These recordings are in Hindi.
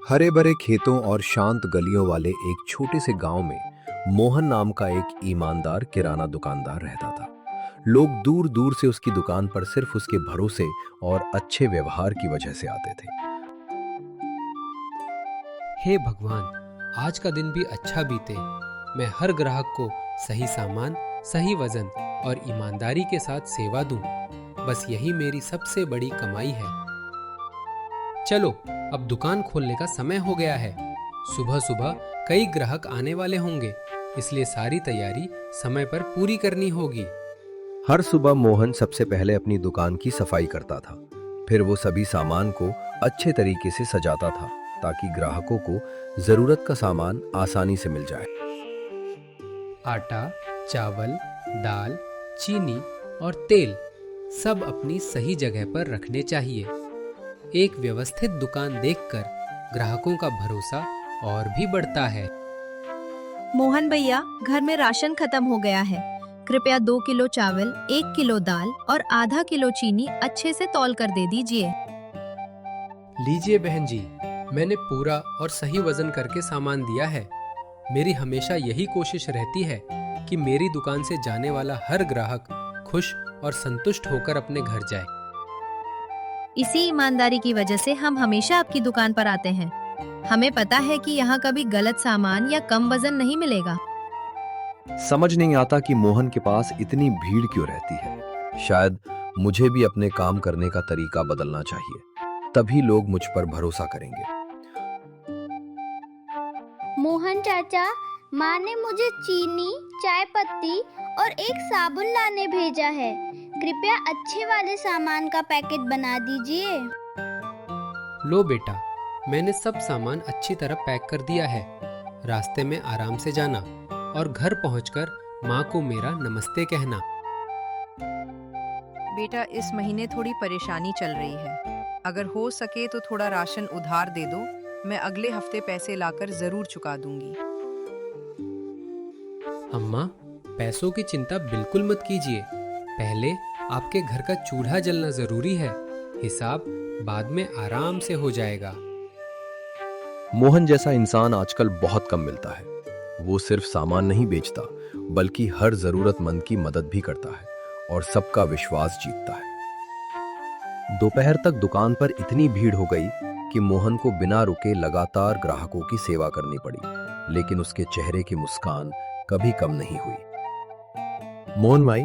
हरे भरे खेतों और शांत गलियों वाले एक छोटे से गांव में मोहन नाम का एक ईमानदार किराना दुकानदार रहता था। लोग दूर दूर से उसकी दुकान पर सिर्फ उसके भरोसे और अच्छे व्यवहार की वजह से आते थे। हे भगवान, आज का दिन भी अच्छा बीते। मैं हर ग्राहक को सही सामान, सही वजन और ईमानदारी के साथ सेवा दूं। बस यही मेरी सबसे बड़ी कमाई है। चलो, अब दुकान खोलने का समय हो गया है। सुबह सुबह कई ग्राहक आने वाले होंगे, इसलिए सारी तैयारी समय पर पूरी करनी होगी। हर सुबह मोहन सबसे पहले अपनी दुकान की सफाई करता था। फिर वो सभी सामान को अच्छे तरीके से सजाता था ताकि ग्राहकों को जरूरत का सामान आसानी से मिल जाए। आटा, चावल, दाल, चीनी और तेल सब अपनी सही जगह पर रखने चाहिए। एक व्यवस्थित दुकान देखकर ग्राहकों का भरोसा और भी बढ़ता है। मोहन भैया, घर में राशन खत्म हो गया है। कृपया 2 किलो चावल, 1 किलो दाल और आधा किलो चीनी अच्छे से तौल कर दे दीजिए। लीजिए बहन जी, मैंने पूरा और सही वजन करके सामान दिया है। मेरी हमेशा यही कोशिश रहती है कि मेरी दुकान से जाने वाला हर ग्राहक खुश और संतुष्ट होकर अपने घर जाए। इसी ईमानदारी की वजह से हम हमेशा आपकी दुकान पर आते हैं। हमें पता है कि यहाँ कभी गलत सामान या कम वजन नहीं मिलेगा। समझ नहीं आता कि मोहन के पास इतनी भीड़ क्यों रहती है। शायद मुझे भी अपने काम करने का तरीका बदलना चाहिए, तभी लोग मुझ पर भरोसा करेंगे। मोहन चाचा, माँ ने मुझे चीनी, चाय पत्ती और एक साबुन लाने भेजा है। कृपया अच्छे वाले सामान का पैकेट बना दीजिए। लो बेटा, मैंने सब सामान अच्छी तरह पैक कर दिया है। रास्ते में आराम से जाना और घर पहुंचकर माँ को मेरा नमस्ते कहना। बेटा, इस महीने थोड़ी परेशानी चल रही है। अगर हो सके तो थोड़ा राशन उधार दे दो। मैं अगले हफ्ते पैसे लाकर जरूर चुका दूंगी। अम्मा, पैसों की चिंता बिल्कुल मत कीजिए। पहले आपके घर का चूल्हा जलना जरूरी है। हिसाब बाद में आराम से हो जाएगा। मोहन जैसा इंसान आजकल बहुत कम मिलता है। वो सिर्फ सामान नहीं बेचता, बल्कि हर जरूरतमंद की मदद भी करता है और सबका विश्वास जीतता है। दोपहर तक दुकान पर इतनी भीड़ हो गई कि मोहन को बिना रुके लगातार ग्राहकों की सेवा करनी पड़ी, लेकिन उसके चेहरे की मुस्कान कभी कम नहीं हुई। मोहन भाई,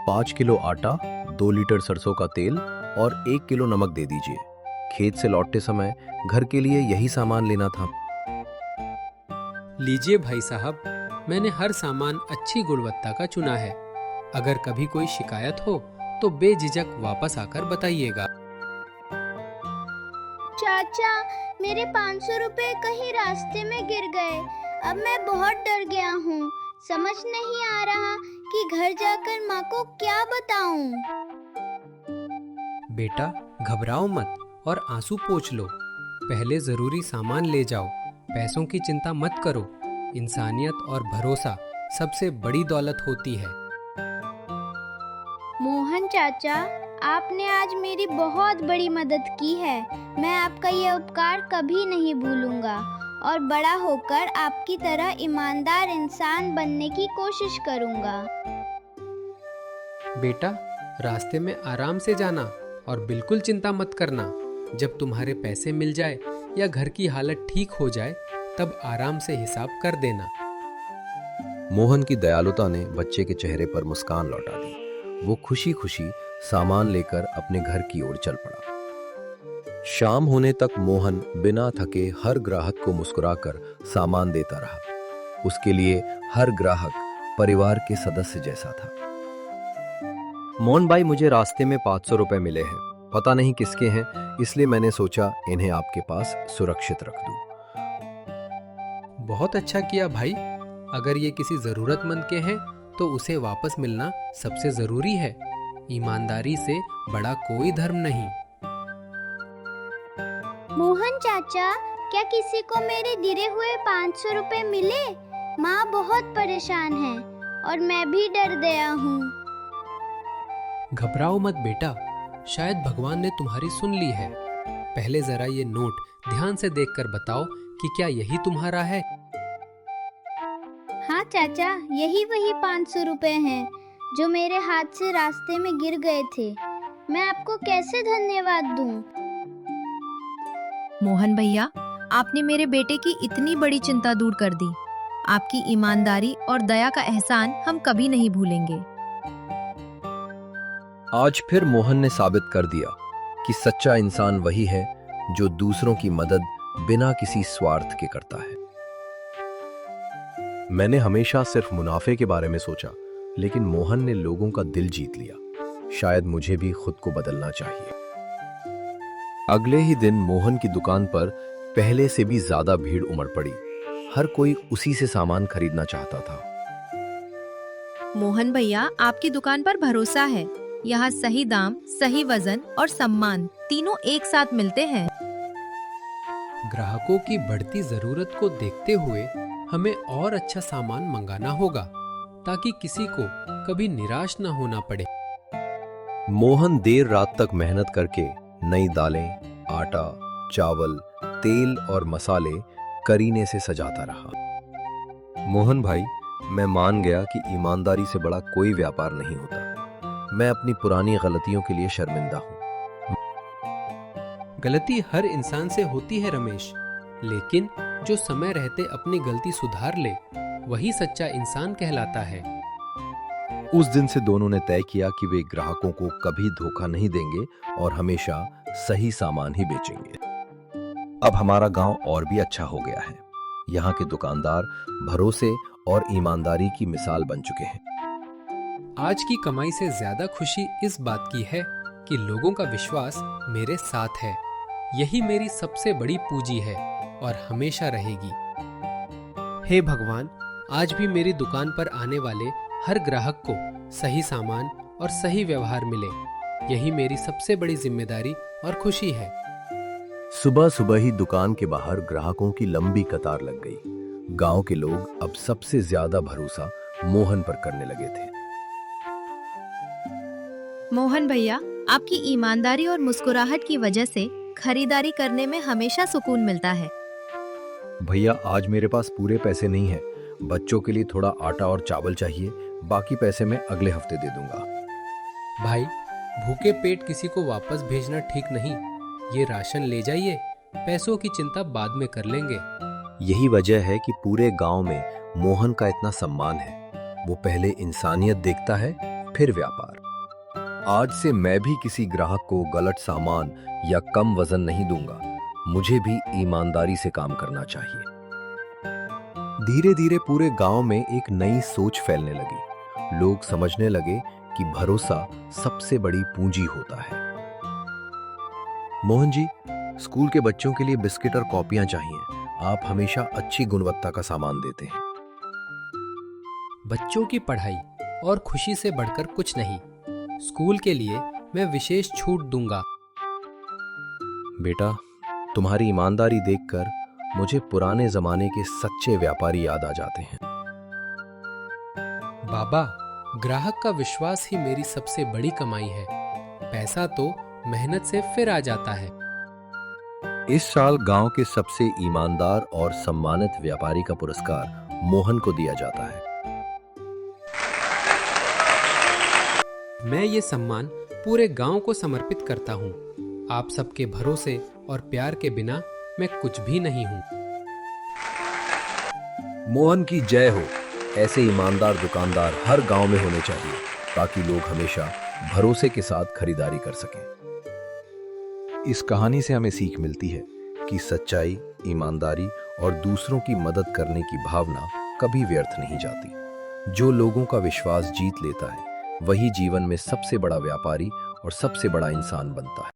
5 किलो आटा, 2 लीटर सरसों का तेल और 1 किलो नमक दे दीजिए। खेत से लौटते समय घर के लिए यही सामान लेना था। लीजिए भाई साहब, मैंने हर सामान अच्छी गुणवत्ता का चुना है। अगर कभी कोई शिकायत हो तो बेझिझक वापस आकर बताइएगा। चाचा, मेरे 500 रुपए कहीं रास्ते में गिर गए। अब मैं बहुत डर गया हूँ। समझ नहीं आ रहा कि घर जाकर माँ को क्या बताऊं। बेटा, घबराओ मत और आंसू पोंछ लो। पहले जरूरी सामान ले जाओ। पैसों की चिंता मत करो। इंसानियत और भरोसा सबसे बड़ी दौलत होती है। मोहन चाचा, आपने आज मेरी बहुत बड़ी मदद की है। मैं आपका ये उपकार कभी नहीं भूलूंगा और बड़ा होकर आपकी तरह ईमानदार इंसान बनने की कोशिश करूंगा। बेटा, रास्ते में आराम से जाना और बिल्कुल चिंता मत करना। जब तुम्हारे पैसे मिल जाए या घर की हालत ठीक हो जाए, तब आराम से हिसाब कर देना। मोहन की दयालुता ने बच्चे के चेहरे पर मुस्कान लौटा दी। वो खुशी खुशी सामान लेकर अपने घर की ओर चल पड़ा। शाम होने तक मोहन बिना थके हर ग्राहक को मुस्कुराकर सामान देता रहा। उसके लिए हर ग्राहक परिवार के सदस्य जैसा था। मोहन भाई, मुझे रास्ते में 500 रुपए मिले हैं। पता नहीं किसके हैं, इसलिए मैंने सोचा इन्हें आपके पास सुरक्षित रख दूं। बहुत अच्छा किया भाई। अगर ये किसी जरूरतमंद के हैं तो उसे वापस मिलना सबसे जरूरी है। ईमानदारी से बड़ा कोई धर्म नहीं। मोहन चाचा, क्या किसी को मेरे गिरे हुए 500 रुपए मिले? माँ बहुत परेशान है और मैं भी डर गया हूँ। घबराओ मत बेटा, शायद भगवान ने तुम्हारी सुन ली है। पहले जरा ये नोट ध्यान से देखकर बताओ कि क्या यही तुम्हारा है। हाँ चाचा, यही वही 500 रुपए हैं जो मेरे हाथ से रास्ते में गिर गए थे। मैं आपको कैसे धन्यवाद दूं? मोहन भैया, आपने मेरे बेटे की इतनी बड़ी चिंता दूर कर दी। आपकी ईमानदारी और दया का एहसान हम कभी नहीं भूलेंगे। आज फिर मोहन ने साबित कर दिया कि सच्चा इंसान वही है जो दूसरों की मदद बिना किसी स्वार्थ के करता है। मैंने हमेशा सिर्फ मुनाफे के बारे में सोचा, लेकिन मोहन ने लोगों का दिल जीत लिया। शायद मुझे भी खुद को बदलना चाहिए। अगले ही दिन मोहन की दुकान पर पहले से भी ज्यादा भीड़ उमड़ पड़ी। हर कोई उसी से सामान खरीदना चाहता था। मोहन भैया, आपकी दुकान पर भरोसा है। यहाँ सही दाम, सही वजन और सम्मान तीनों एक साथ मिलते हैं। ग्राहकों की बढ़ती जरूरत को देखते हुए हमें और अच्छा सामान मंगाना होगा ताकि किसी को कभी निराश न होना पड़े। मोहन देर रात तक मेहनत करके नई दालें, आटा, चावल, तेल और मसाले करीने से सजाता रहा। मोहन भाई, मैं मान गया कि ईमानदारी से बड़ा कोई व्यापार नहीं होता। मैं अपनी पुरानी गलतियों के लिए शर्मिंदा हूँ। गलती हर इंसान से होती है रमेश, लेकिन जो समय रहते अपनी गलती सुधार ले वही सच्चा इंसान कहलाता है। उस दिन से दोनों ने तय किया कि वे ग्राहकों को कभी धोखा नहीं देंगे और हमेशा सही सामान ही बेचेंगे। अब हमारा गांव और भी अच्छा हो गया है। यहाँ के दुकानदार भरोसे और ईमानदारी की मिसाल बन चुके हैं। आज की कमाई से ज्यादा खुशी इस बात की है कि लोगों का विश्वास मेरे साथ है। यही मेरी सबसे बड़ी पूंजी है और हमेशा रहेगी। हे भगवान, आज भी मेरी दुकान पर आने वाले हर ग्राहक को सही सामान और सही व्यवहार मिले। यही मेरी सबसे बड़ी जिम्मेदारी और खुशी है। सुबह सुबह ही दुकान के बाहर ग्राहकों की लंबी कतार लग गई। गांव के लोग अब सबसे ज्यादा भरोसा मोहन पर करने लगे थे। मोहन भैया, आपकी ईमानदारी और मुस्कुराहट की वजह से खरीदारी करने में हमेशा सुकून मिलता है। भैया, आज मेरे पास पूरे पैसे नहीं है। बच्चों के लिए थोड़ा आटा और चावल चाहिए। बाकी पैसे मैं अगले हफ्ते दे दूंगा। भाई, भूखे पेट किसी को वापस भेजना ठीक नहीं। ये राशन ले जाइए, पैसों की चिंता बाद में कर लेंगे। यही वजह है कि पूरे गांव में मोहन का इतना सम्मान है। वो पहले इंसानियत देखता है, फिर व्यापार। आज से मैं भी किसी ग्राहक को गलत सामान या कम वजन नहीं दूंगा। मुझे भी ईमानदारी से काम करना चाहिए। धीरे धीरे पूरे गांव में एक नई सोच फैलने लगी। लोग समझने लगे कि भरोसा सबसे बड़ी पूंजी होता है। मोहन जी, स्कूल के बच्चों के लिए बिस्किट और कॉपियां चाहिए। आप हमेशा अच्छी गुणवत्ता का सामान देते हैं। बच्चों की पढ़ाई और खुशी से बढ़कर कुछ नहीं। स्कूल के लिए मैं विशेष छूट दूंगा। बेटा, तुम्हारी ईमानदारी देखकर मुझे पुराने जमाने के सच्चे व्यापारी याद आ जाते हैं। बाबा, ग्राहक का विश्वास ही मेरी सबसे बड़ी कमाई है। पैसा तो मेहनत से फिर आ जाता है। इस साल गांव के सबसे ईमानदार और सम्मानित व्यापारी का पुरस्कार मोहन को दिया जाता है। मैं ये सम्मान पूरे गांव को समर्पित करता हूँ। आप सबके भरोसे और प्यार के बिना मैं कुछ भी नहीं हूँ। मोहन की जय हो। ऐसे ईमानदार दुकानदार हर गांव में होने चाहिए ताकि लोग हमेशा भरोसे के साथ खरीदारी कर सकें। इस कहानी से हमें सीख मिलती है कि सच्चाई, ईमानदारी और दूसरों की मदद करने की भावना कभी व्यर्थ नहीं जाती। जो लोगों का विश्वास जीत लेता है वही जीवन में सबसे बड़ा व्यापारी और सबसे बड़ा इंसान बनता है।